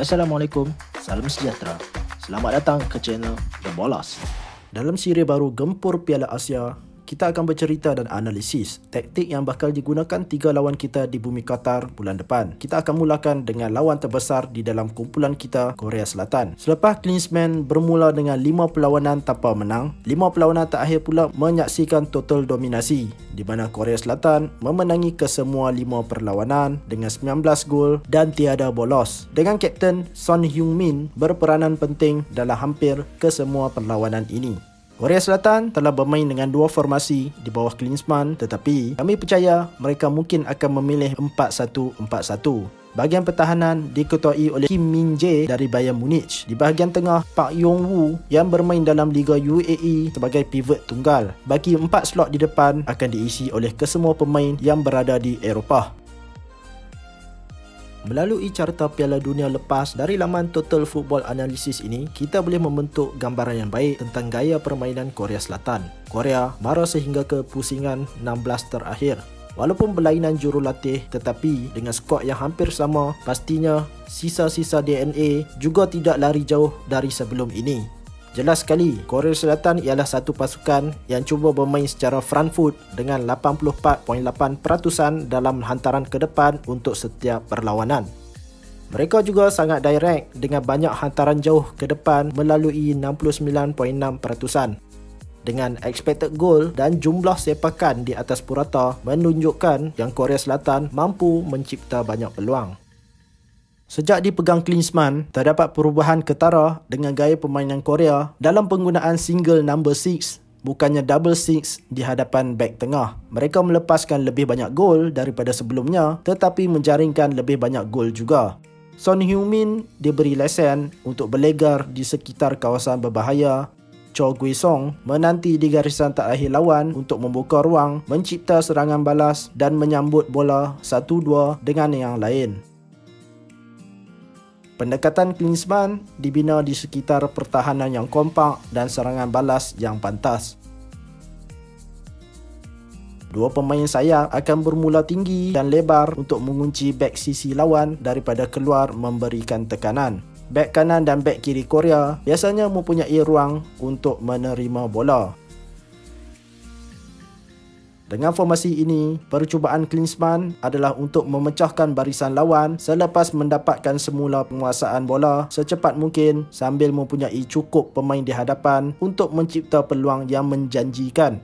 Assalamualaikum, salam sejahtera. Selamat datang ke channel The Bolas. Dalam siri baru Gempur Piala Asia, kita akan bercerita dan analisis taktik yang bakal digunakan 3 lawan kita di bumi Qatar bulan depan. Kita akan mulakan dengan lawan terbesar di dalam kumpulan kita, Korea Selatan. Selepas Klinsmann bermula dengan 5 perlawanan tanpa menang, 5 perlawanan terakhir pula menyaksikan total dominasi, di mana Korea Selatan memenangi kesemua 5 perlawanan dengan 19 gol dan tiada bolos. Dengan Kapten Son Heung-min berperanan penting dalam hampir kesemua perlawanan ini. Korea Selatan telah bermain dengan 2 formasi di bawah Klinsmann, tetapi kami percaya mereka mungkin akan memilih 4-1-4-1. Bahagian pertahanan diketuai oleh Kim Min-jae dari Bayern Munich. Di bahagian tengah, Park Yong-woo yang bermain dalam Liga UAE sebagai pivot tunggal. Bagi 4 slot di depan akan diisi oleh kesemua pemain yang berada di Eropah. Melalui carta Piala Dunia lepas dari laman Total Football Analysis ini, kita boleh membentuk gambaran yang baik tentang gaya permainan Korea Selatan. Korea marah sehingga ke pusingan 16 terakhir. Walaupun berlainan jurulatih, tetapi dengan skor yang hampir sama, pastinya sisa-sisa DNA juga tidak lari jauh dari sebelum ini. Jelas sekali, Korea Selatan ialah satu pasukan yang cuba bermain secara front foot dengan 84.8% dalam hantaran ke depan untuk setiap perlawanan. Mereka juga sangat direct dengan banyak hantaran jauh ke depan melalui 69.6%. Dengan expected goal dan jumlah sepakan di atas purata menunjukkan yang Korea Selatan mampu mencipta banyak peluang. Sejak dipegang Klinsmann, terdapat perubahan ketara dengan gaya permainan Korea dalam penggunaan single number 6 bukannya double 6 di hadapan bek tengah. Mereka melepaskan lebih banyak gol daripada sebelumnya tetapi menjaringkan lebih banyak gol juga. Son Heung-min diberi lesen untuk berlegar di sekitar kawasan berbahaya. Cho Gui-song menanti di garisan terakhir lawan untuk membuka ruang, mencipta serangan balas dan menyambut bola 1-2 dengan yang lain. Pendekatan Klinsmann dibina di sekitar pertahanan yang kompak dan serangan balas yang pantas. 2 pemain sayap akan bermula tinggi dan lebar untuk mengunci bek sisi lawan daripada keluar memberikan tekanan. Bek kanan dan bek kiri Korea biasanya mempunyai ruang untuk menerima bola. Dengan formasi ini, percubaan Klinsmann adalah untuk memecahkan barisan lawan selepas mendapatkan semula penguasaan bola secepat mungkin sambil mempunyai cukup pemain di hadapan untuk mencipta peluang yang menjanjikan.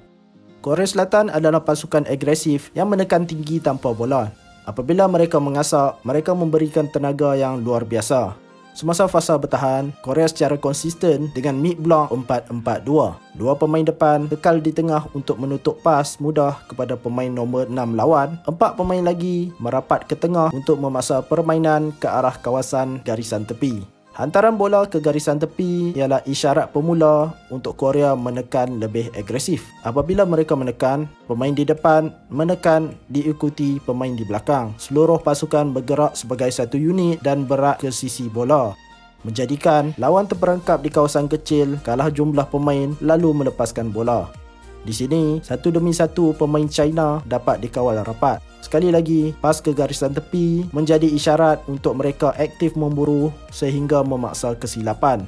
Korea Selatan adalah pasukan agresif yang menekan tinggi tanpa bola. Apabila mereka mengasak, mereka memberikan tenaga yang luar biasa. Semasa fasa bertahan, Korea secara konsisten dengan mid block 4-4-2. 2 pemain depan kekal di tengah untuk menutup pas mudah kepada pemain nombor 6 lawan. 4 pemain lagi merapat ke tengah untuk memaksa permainan ke arah kawasan garisan tepi. Hantaran bola ke garisan tepi ialah isyarat pemula untuk Korea menekan lebih agresif. Apabila mereka menekan, pemain di depan menekan diikuti pemain di belakang. Seluruh pasukan bergerak sebagai satu unit dan berat ke sisi bola, menjadikan lawan terperangkap di kawasan kecil kalah jumlah pemain lalu melepaskan bola. Di sini, satu demi satu pemain China dapat dikawal rapat. Sekali lagi, pas ke garisan tepi menjadi isyarat untuk mereka aktif memburu sehingga memaksa kesilapan.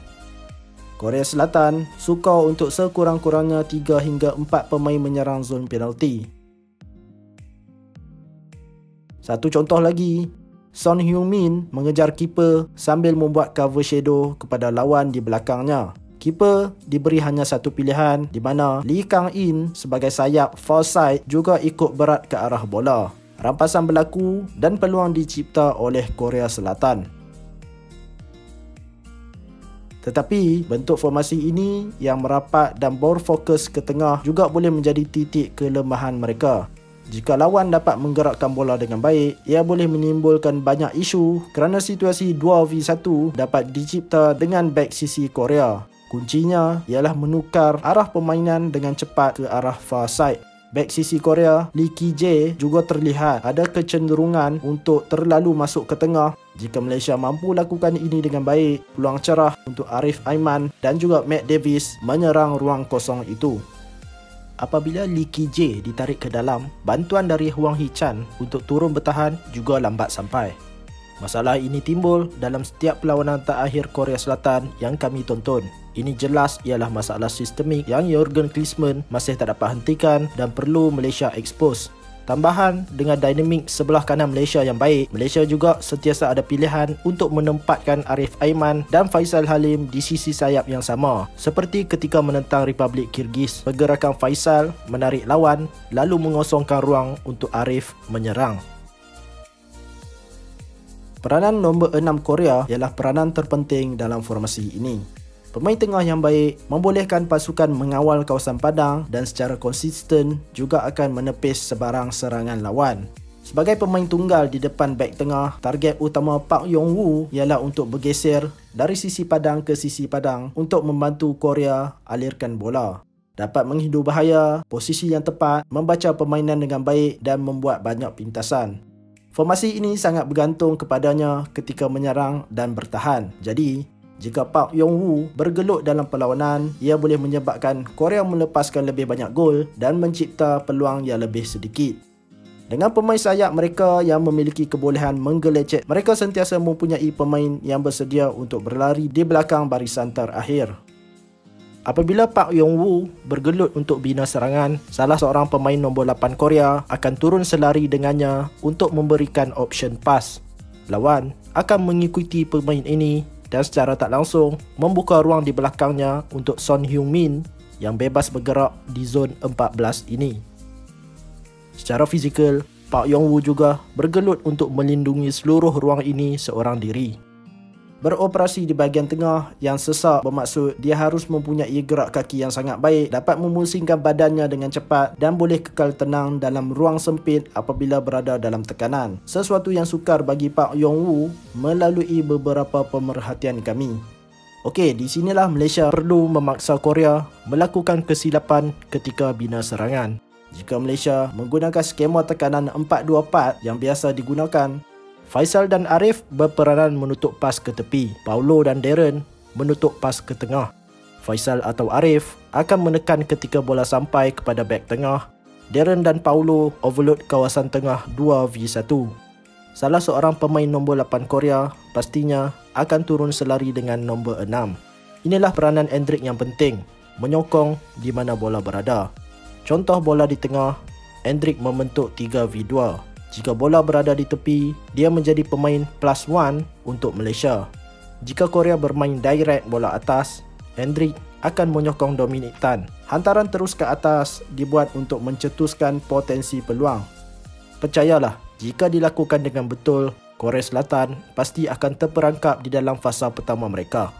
Korea Selatan suka untuk sekurang-kurangnya 3 hingga 4 pemain menyerang zon penalti. Satu contoh lagi, Son Heung-min mengejar keeper sambil membuat cover shadow kepada lawan di belakangnya. Keeper diberi hanya satu pilihan di mana Lee Kang-in sebagai sayap far side juga ikut berat ke arah bola. Rampasan berlaku dan peluang dicipta oleh Korea Selatan. Tetapi bentuk formasi ini yang merapat dan berfokus ke tengah juga boleh menjadi titik kelemahan mereka. Jika lawan dapat menggerakkan bola dengan baik, ia boleh menimbulkan banyak isu kerana situasi 2v1 dapat dicipta dengan bek sisi Korea. Kuncinya ialah menukar arah permainan dengan cepat ke arah far side. Bek sisi Korea, Lee Ki-jae juga terlihat ada kecenderungan untuk terlalu masuk ke tengah. Jika Malaysia mampu lakukan ini dengan baik, peluang cerah untuk Arif Aiman dan juga Matt Davis menyerang ruang kosong itu. Apabila Lee Ki-jae ditarik ke dalam, bantuan dari Hwang Hee-chan untuk turun bertahan juga lambat sampai. Masalah ini timbul dalam setiap perlawanan terakhir Korea Selatan yang kami tonton. Ini jelas ialah masalah sistemik yang Jurgen Klinsmann masih tak dapat hentikan dan perlu Malaysia expose. Tambahan, dengan dinamik sebelah kanan Malaysia yang baik, Malaysia juga sentiasa ada pilihan untuk menempatkan Arif Aiman dan Faisal Halim di sisi sayap yang sama. Seperti ketika menentang Republik Kyrgyz, pergerakan Faisal menarik lawan lalu mengosongkan ruang untuk Arif menyerang. Peranan nombor 6 Korea ialah peranan terpenting dalam formasi ini. Pemain tengah yang baik membolehkan pasukan mengawal kawasan padang dan secara konsisten juga akan menepis sebarang serangan lawan. Sebagai pemain tunggal di depan bek tengah, target utama Park Yong-woo ialah untuk bergeser dari sisi padang ke sisi padang untuk membantu Korea alirkan bola. Dapat menghindu bahaya, posisi yang tepat, membaca permainan dengan baik dan membuat banyak pintasan. Formasi ini sangat bergantung kepadanya ketika menyerang dan bertahan. Jadi, jika Park Yong-woo bergelut dalam perlawanan, ia boleh menyebabkan Korea melepaskan lebih banyak gol dan mencipta peluang yang lebih sedikit. Dengan pemain sayap mereka yang memiliki kebolehan menggelecek, mereka sentiasa mempunyai pemain yang bersedia untuk berlari di belakang barisan terakhir. Apabila Park Yong-woo bergelut untuk bina serangan, salah seorang pemain nombor 8 Korea akan turun selari dengannya untuk memberikan option pass. Lawan akan mengikuti pemain ini dan secara tak langsung membuka ruang di belakangnya untuk Son Heung-min yang bebas bergerak di zon 14 ini. Secara fizikal, Park Yong-woo juga bergelut untuk melindungi seluruh ruang ini seorang diri. Beroperasi di bahagian tengah yang sesak bermaksud dia harus mempunyai gerak kaki yang sangat baik, dapat memusingkan badannya dengan cepat dan boleh kekal tenang dalam ruang sempit apabila berada dalam tekanan. Sesuatu yang sukar bagi Park Yong-woo melalui beberapa pemerhatian kami. Okey, di sinilah Malaysia perlu memaksa Korea melakukan kesilapan ketika bina serangan. Jika Malaysia menggunakan skema tekanan 4-2-4 yang biasa digunakan, Faisal dan Arif berperanan menutup pas ke tepi. Paulo dan Darren menutup pas ke tengah. Faisal atau Arif akan menekan ketika bola sampai kepada bek tengah. Darren dan Paulo overload kawasan tengah 2v1. Salah seorang pemain nombor 8 Korea pastinya akan turun selari dengan nombor 6. Inilah peranan Endrick yang penting, menyokong di mana bola berada. Contoh bola di tengah, Endrick membentuk 3v2. Jika bola berada di tepi, dia menjadi pemain +1 untuk Malaysia. Jika Korea bermain direct bola atas, Endrick akan menyokong Dominic Tan. Hantaran terus ke atas dibuat untuk mencetuskan potensi peluang. Percayalah, jika dilakukan dengan betul, Korea Selatan pasti akan terperangkap di dalam fasa pertama mereka.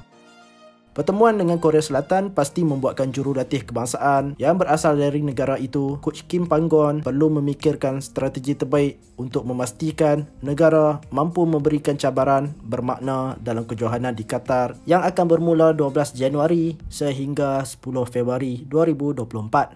Pertemuan dengan Korea Selatan pasti membuatkan jurulatih kebangsaan yang berasal dari negara itu, Coach Kim Panggon, perlu memikirkan strategi terbaik untuk memastikan negara mampu memberikan cabaran bermakna dalam kejohanan di Qatar yang akan bermula 12 Januari sehingga 10 Februari 2024.